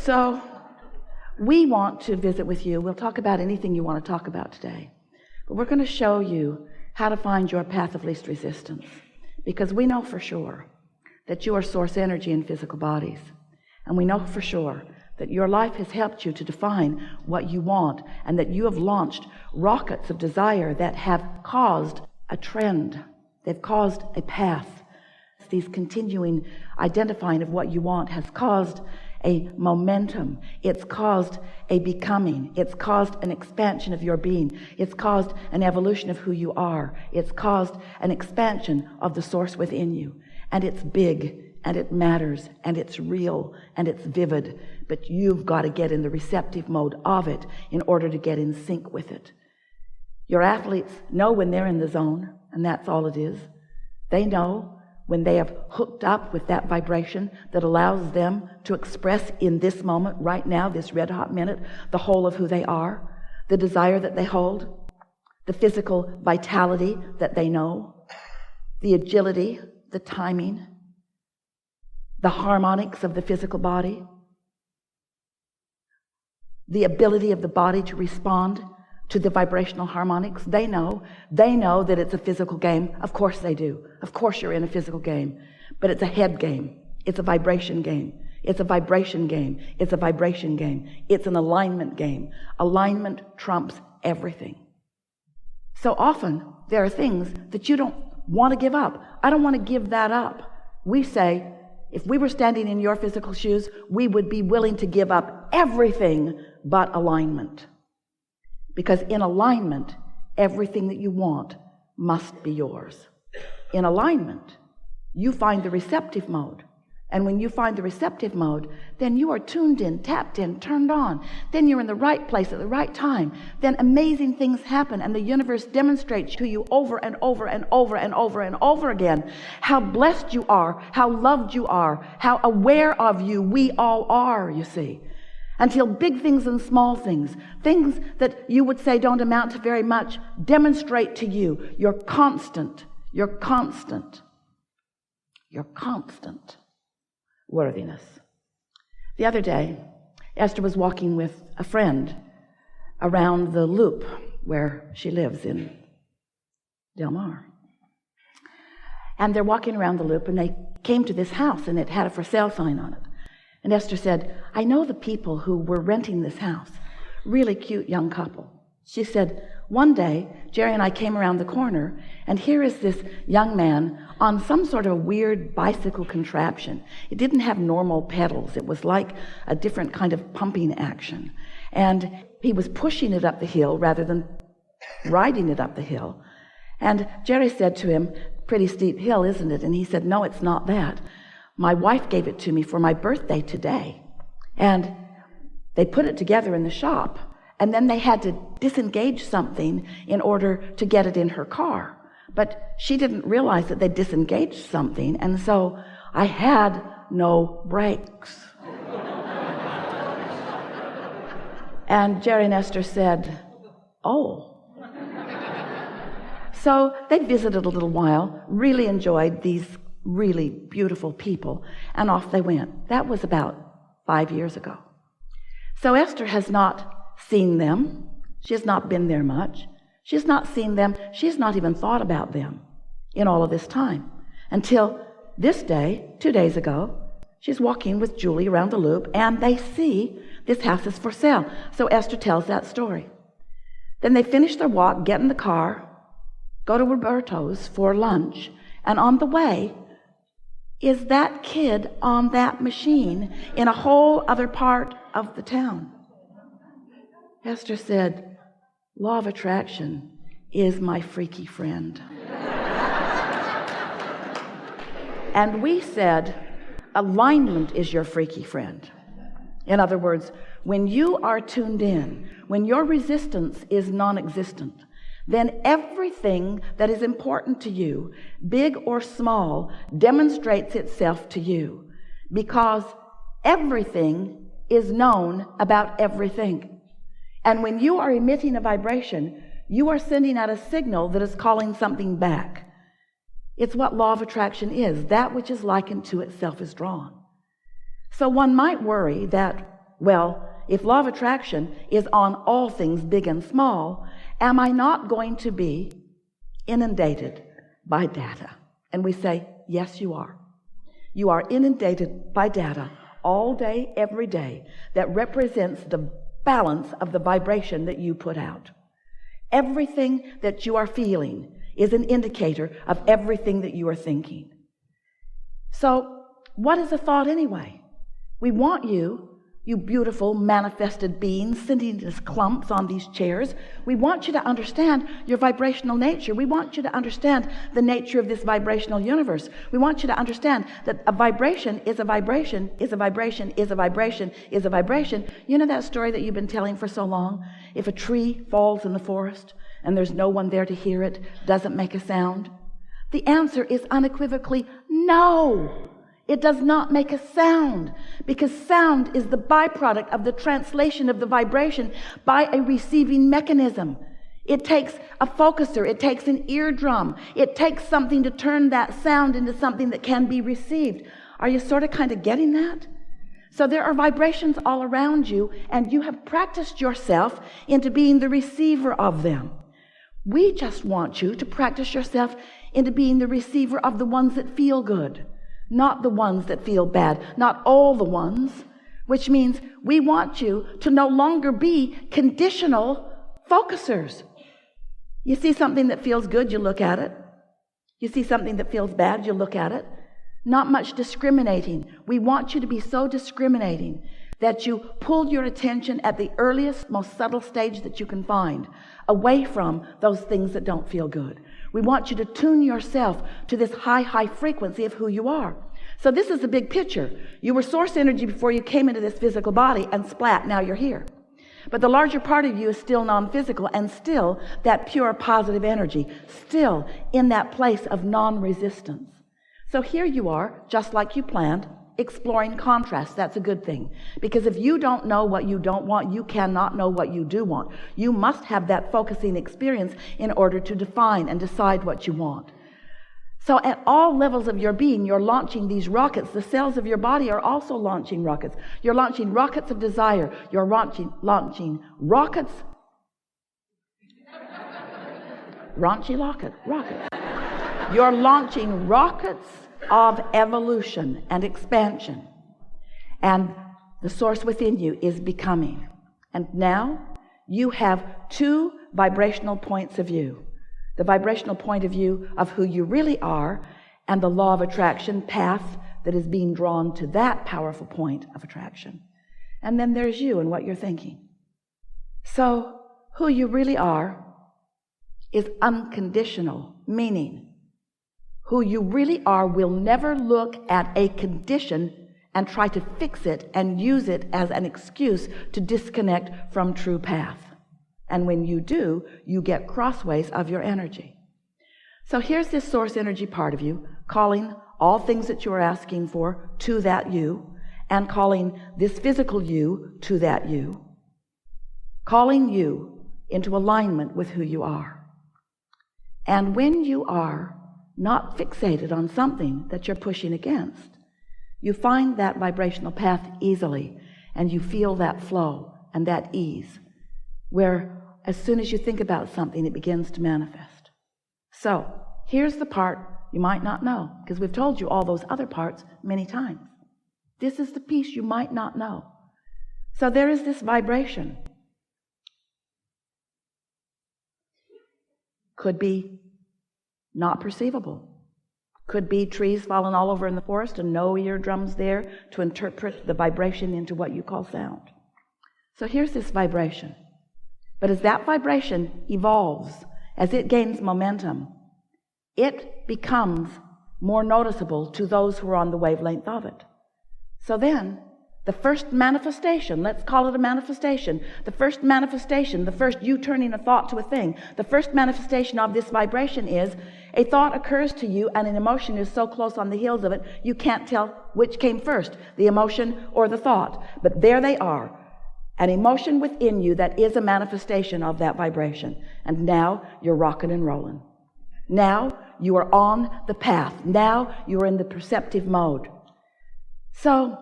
So we want to visit with you. We'll talk about anything you want to talk about today. But we're going to show you how to find your path of least resistance. Because we know for sure that you are source energy in physical bodies. And we know for sure that your life has helped you to define what you want, and that you have launched rockets of desire that have caused a trend. They've caused a path. These continuing identifying of what you want has caused a momentum. It's caused a becoming. It's caused an expansion of your being. It's caused an evolution of who you are. It's caused an expansion of the source within you. And it's big, and it matters, and it's real, and it's vivid. But you've got to get in the receptive mode of it in order to get in sync with it. Your athletes know when they're in the zone, and that's all it is. They know when they have hooked up with that vibration that allows them to express in this moment, right now, this red hot minute, the whole of who they are, the desire that they hold, the physical vitality that they know, the agility, the timing, the harmonics of the physical body, the ability of the body to respond to the vibrational harmonics. They know that it's a physical game. Of course they do. Of course you're in a physical game. But it's a head game. It's a vibration game. It's a vibration game. It's a vibration game. It's an alignment game. Alignment trumps everything. So often there are things that you don't want to give up. I don't want to give that up. We say, if we were standing in your physical shoes, we would be willing to give up everything but alignment. Because in alignment, everything that you want must be yours. In alignment, you find the receptive mode. And when you find the receptive mode, then you are tuned in, tapped in, turned on. Then you're in the right place at the right time. Then amazing things happen, and the universe demonstrates to you over and over and over and over and over again how blessed you are, how loved you are, how aware of you we all are, you see. Until big things and small things that you would say don't amount to very much, demonstrate to you your constant worthiness. The other day, Esther was walking with a friend around the loop where she lives in Del Mar. And they're walking around the loop, and they came to this house, and it had a for sale sign on it. And Esther said, I know the people who were renting this house. Really cute young couple. She said, one day, Jerry and I came around the corner, and here is this young man on some sort of weird bicycle contraption. It didn't have normal pedals. It was like a different kind of pumping action. And he was pushing it up the hill rather than riding it up the hill. And Jerry said to him, pretty steep hill, isn't it? And he said, no, it's not that. My wife gave it to me for my birthday today. And they put it together in the shop. And then they had to disengage something in order to get it in her car. But she didn't realize that they disengaged something. And so I had no brakes. And Jerry and Esther said, oh. So they visited a little while, really enjoyed these really beautiful people, and off they went. That was about 5 years ago. So Esther has not seen them. She has not been there much. She has not seen them. She has not even thought about them in all of this time. Until this day, 2 days ago, she's walking with Julie around the loop, and they see this house is for sale. So Esther tells that story. Then they finish their walk, get in the car, go to Roberto's for lunch, and on the way is that kid on that machine in a whole other part of the town. Esther said, law of attraction is my freaky friend. And we said, alignment is your freaky friend. In other words, when you are tuned in, when your resistance is non-existent, then everything that is important to you, big or small, demonstrates itself to you, because everything is known about everything. And when you are emitting a vibration, you are sending out a signal that is calling something back. It's what law of attraction is. That which is likened to itself is drawn. So one might worry that Well, if law of attraction is on all things big and small, am I not going to be inundated by data? And we say, yes, you are. You are inundated by data all day, every day, that represents the balance of the vibration that you put out. Everything that you are feeling is an indicator of everything that you are thinking. So, what is a thought anyway? We want you beautiful manifested beings sitting as clumps on these chairs. We want you to understand your vibrational nature. We want you to understand the nature of this vibrational universe. We want you to understand that a vibration is a vibration, is a vibration, is a vibration, is a vibration. You know that story that you've been telling for so long? If a tree falls in the forest and there's no one there to hear it, doesn't make a sound? The answer is unequivocally no. It does not make a sound, because sound is the byproduct of the translation of the vibration by a receiving mechanism. It takes a focuser, it takes an eardrum, it takes something to turn that sound into something that can be received. Are you sort of kind of getting that? So there are vibrations all around you, and you have practiced yourself into being the receiver of them. We just want you to practice yourself into being the receiver of the ones that feel good. Not the ones that feel bad, not all the ones, which means we want you to no longer be conditional focusers. You see something that feels good, you look at it. You see something that feels bad, you look at it. Not much discriminating. We want you to be so discriminating that you pull your attention at the earliest, most subtle stage that you can find, away from those things that don't feel good. We want you to tune yourself to this high frequency of who you are. So this is the big picture. You were source energy before you came into this physical body, and splat, now you're here. But the larger part of you is still non-physical, and still that pure positive energy, still in that place of non-resistance. So here you are, just like you planned, exploring contrast. That's a good thing. Because if you don't know what you don't want, you cannot know what you do want. You must have that focusing experience in order to define and decide what you want. So at all levels of your being, you're launching these rockets. The cells of your body are also launching rockets. You're launching rockets of desire. You're launching rockets. Rockets. You're launching rockets of evolution and expansion. And the source within you is becoming. And now you have two vibrational points of view. The vibrational point of view of who you really are, and the law of attraction path that is being drawn to that powerful point of attraction. And then there's you and what you're thinking. So who you really are is unconditional, meaning who you really are will never look at a condition and try to fix it and use it as an excuse to disconnect from true path. And when you do, you get crossways of your energy. So here's this source energy part of you, calling all things that you are asking for to that you, and calling this physical you to that you, calling you into alignment with who you are. And when you are not fixated on something that you're pushing against, you find that vibrational path easily, and you feel that flow and that ease, where as soon as you think about something, it begins to manifest. So here's the part you might not know, because we've told you all those other parts many times. This is the piece you might not know. So there is this vibration. Could be not perceivable. Could be trees falling all over in the forest and no eardrums there to interpret the vibration into what you call sound. So here's this vibration. But as that vibration evolves, as it gains momentum, it becomes more noticeable to those who are on the wavelength of it. So then, the first manifestation, let's call it a manifestation, the first you turning a thought to a thing, the first manifestation of this vibration is a thought occurs to you and an emotion is so close on the heels of it, you can't tell which came first, the emotion or the thought. But there they are, an emotion within you that is a manifestation of that vibration. And now you're rocking and rolling. Now you are on the path. Now you're in the perceptive mode. So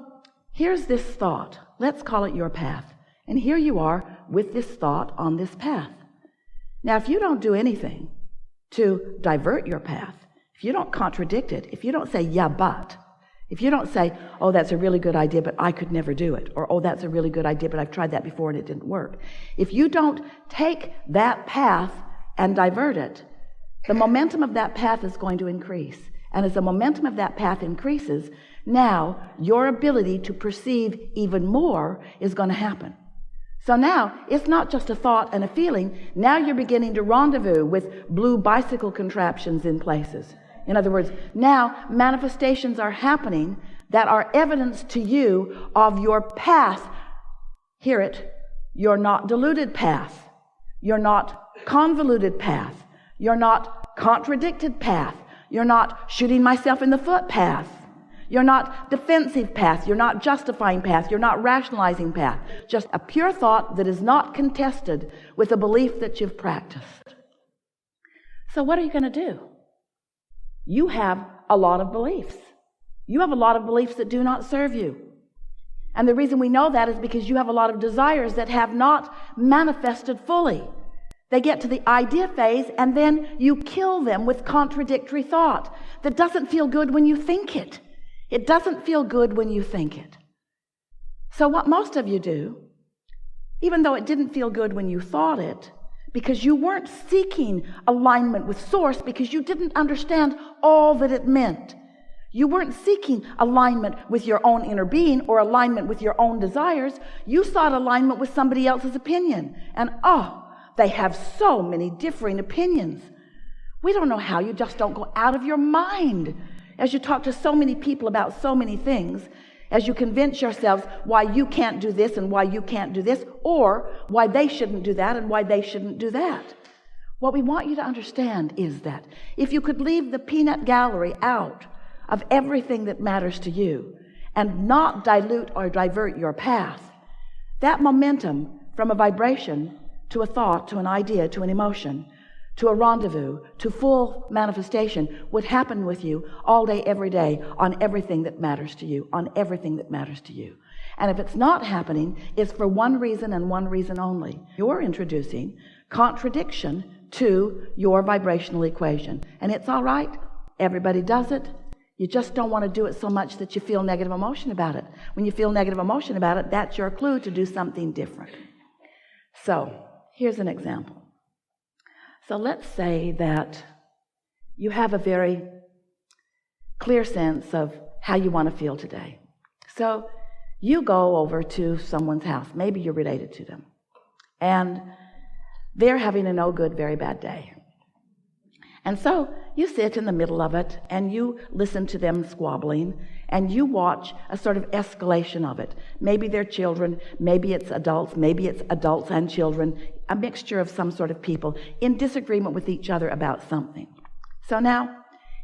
here's this thought. Let's call it your path. And here you are with this thought on this path. Now, if you don't do anything to divert your path, if you don't contradict it, if you don't say, yeah, but, if you don't say, oh, that's a really good idea, but I could never do it, or, oh, that's a really good idea, but I've tried that before and it didn't work. If you don't take that path and divert it, the momentum of that path is going to increase. And as the momentum of that path increases, now your ability to perceive even more is going to happen. So now it's not just a thought and a feeling. Now you're beginning to rendezvous with blue bicycle contraptions in places. In other words, now manifestations are happening that are evidence to you of your path. Hear it. You're not deluded path. You're not convoluted path. You're not contradicted path. You're not shooting myself in the foot path. You're not defensive path. You're not justifying path. You're not rationalizing path. Just a pure thought that is not contested with a belief that you've practiced. So what are you going to do? You have a lot of beliefs. You have a lot of beliefs that do not serve you. And the reason we know that is because you have a lot of desires that have not manifested fully. They get to the idea phase and then you kill them with contradictory thought that doesn't feel good when you think it. It doesn't feel good when you think it. So what most of you do, even though it didn't feel good when you thought it, because you weren't seeking alignment with Source because you didn't understand all that it meant. You weren't seeking alignment with your own inner being or alignment with your own desires. You sought alignment with somebody else's opinion. And they have so many differing opinions. We don't know how. You just don't go out of your mind as you talk to so many people about so many things, as you convince yourselves why you can't do this and why you can't do this, or why they shouldn't do that and why they shouldn't do that. What we want you to understand is that if you could leave the peanut gallery out of everything that matters to you and not dilute or divert your path, that momentum from a vibration to a thought, to an idea, to an emotion, to a rendezvous, to full manifestation would happen with you all day, every day, on everything that matters to you, on everything that matters to you. And if it's not happening, it's for one reason and one reason only. You're introducing contradiction to your vibrational equation. And it's all right. Everybody does it. You just don't want to do it so much that you feel negative emotion about it. When you feel negative emotion about it, that's your clue to do something different. So here's an example. So let's say that you have a very clear sense of how you want to feel today. So you go over to someone's house. Maybe you're related to them. And they're having a no good, very bad day. And so you sit in the middle of it and you listen to them squabbling and you watch a sort of escalation of it. Maybe they're children, maybe it's adults and children, a mixture of some sort of people in disagreement with each other about something. So now,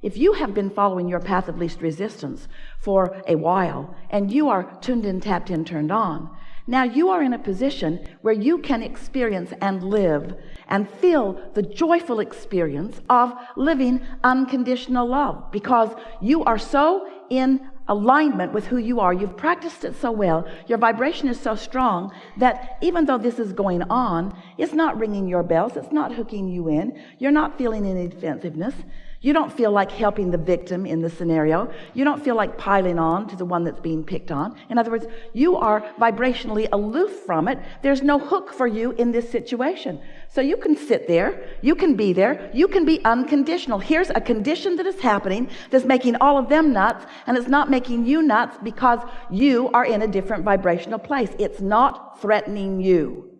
if you have been following your path of least resistance for a while and you are tuned in, tapped in, turned on, now you are in a position where you can experience and live and feel the joyful experience of living unconditional love because you are so in alignment with who you are. You've practiced it so well. Your vibration is so strong that even though this is going on, it's not ringing your bells. It's not hooking you in. You're not feeling any defensiveness. You don't feel like helping the victim in the scenario. You don't feel like piling on to the one that's being picked on. In other words, you are vibrationally aloof from it. There's no hook for you in this situation. So you can sit there. You can be there. You can be unconditional. Here's a condition that is happening that's making all of them nuts, and it's not making you nuts because you are in a different vibrational place. It's not threatening you.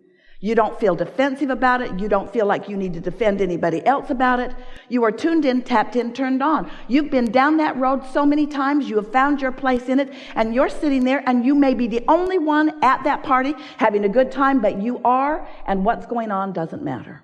You don't feel defensive about it. You don't feel like you need to defend anybody else about it. You are tuned in, tapped in, turned on. You've been down that road so many times. You have found your place in it, and you're sitting there, and you may be the only one at that party having a good time, but you are, and what's going on doesn't matter.